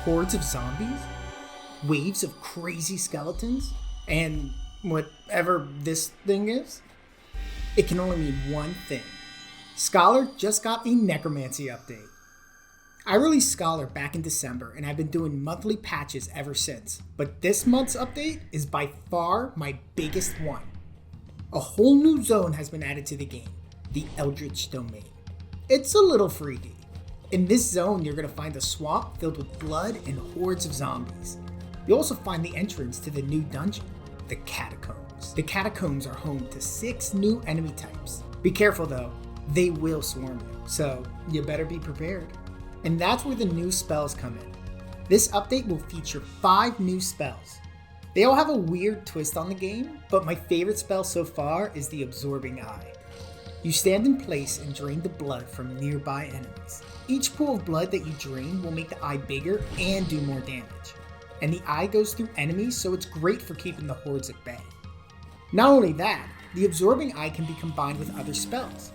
hordes of zombies, waves of crazy skeletons, and whatever this thing is, it can only mean one thing. Scholar just got a Necromancy update. I released Scholar back in December, and I've been doing monthly patches ever since, but this month's update is by far my biggest one. A whole new zone has been added to the game, the Eldritch Domain. It's a little freaky. In this zone, you're going to find a swamp filled with blood and hordes of zombies. You'll also find the entrance to the new dungeon, the Catacombs. The Catacombs are home to 6 new enemy types. Be careful though, they will swarm you, so you better be prepared. And that's where the new spells come in. This update will feature 5 new spells. They all have a weird twist on the game, but my favorite spell so far is the Absorbing Eye. You stand in place and drain the blood from nearby enemies. Each pool of blood that you drain will make the eye bigger and do more damage. And the eye goes through enemies, so it's great for keeping the hordes at bay. Not only that, the Absorbing Eye can be combined with other spells.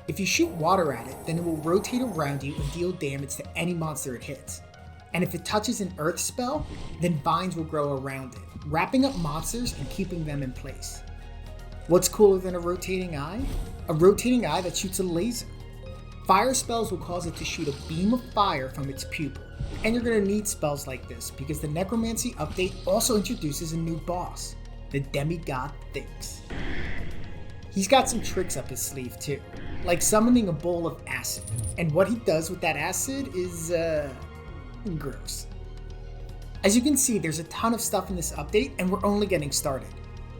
If you shoot water at it, then it will rotate around you and deal damage to any monster it hits. And if it touches an earth spell, then vines will grow around it, wrapping up monsters and keeping them in place. What's cooler than a rotating eye? A rotating eye that shoots a laser. Fire spells will cause it to shoot a beam of fire from its pupil. And you're going to need spells like this because the Necromancy update also introduces a new boss, the Demigod Thix. He's got some tricks up his sleeve too, like summoning a bowl of acid. And what he does with that acid is, gross. As you can see, there's a ton of stuff in this update and we're only getting started.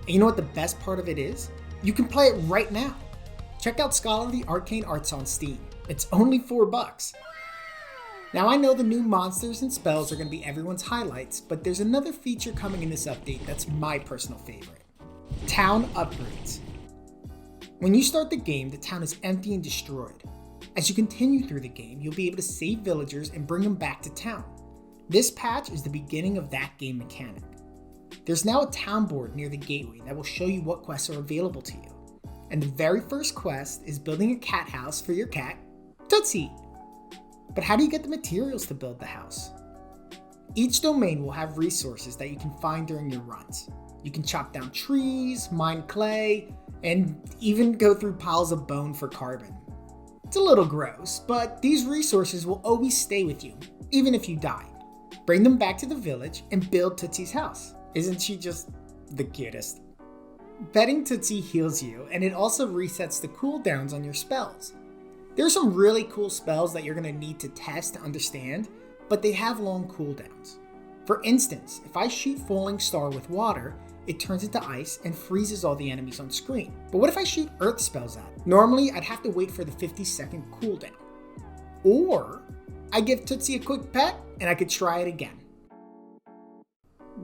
And you know what the best part of it is? You can play it right now. Check out Scholar the Arcane Arts on Steam. It's only $4. Now I know the new monsters and spells are going to be everyone's highlights, but there's another feature coming in this update that's my personal favorite. Town upgrades. When you start the game, the town is empty and destroyed. As you continue through the game, you'll be able to save villagers and bring them back to town. This patch is the beginning of that game mechanic. There's now a town board near the gateway that will show you what quests are available to you. And the very first quest is building a cat house for your cat, Tootsie. But how do you get the materials to build the house? Each domain will have resources that you can find during your runs. You can chop down trees, mine clay, and even go through piles of bone for carbon. It's a little gross, but these resources will always stay with you, even if you die. Bring them back to the village and build Tootsie's house. Isn't she just the cutest? Petting Tootsie heals you, and it also resets the cooldowns on your spells. There are some really cool spells that you're going to need to test to understand, but they have long cooldowns. For instance, if I shoot Falling Star with water, it turns into ice and freezes all the enemies on screen. But what if I shoot earth spells at it? Normally, I'd have to wait for the 50-second cooldown. Or, I give Tootsie a quick pet, and I could try it again.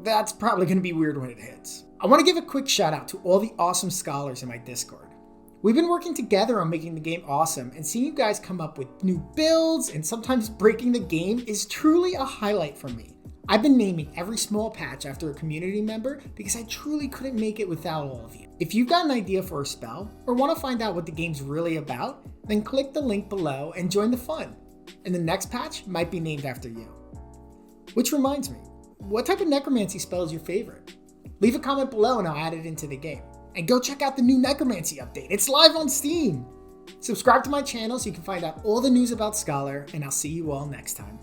That's probably going to be weird when it hits. I want to give a quick shout out to all the awesome scholars in my Discord. We've been working together on making the game awesome, and seeing you guys come up with new builds and sometimes breaking the game is truly a highlight for me. I've been naming every small patch after a community member because I truly couldn't make it without all of you. If you've got an idea for a spell or want to find out what the game's really about, then click the link below and join the fun. And the next patch might be named after you. Which reminds me, what type of necromancy spell is your favorite? Leave a comment below and I'll add it into the game. And go check out the new Necromancy update. It's live on Steam. Subscribe to my channel so you can find out all the news about Scholar, and I'll see you all next time.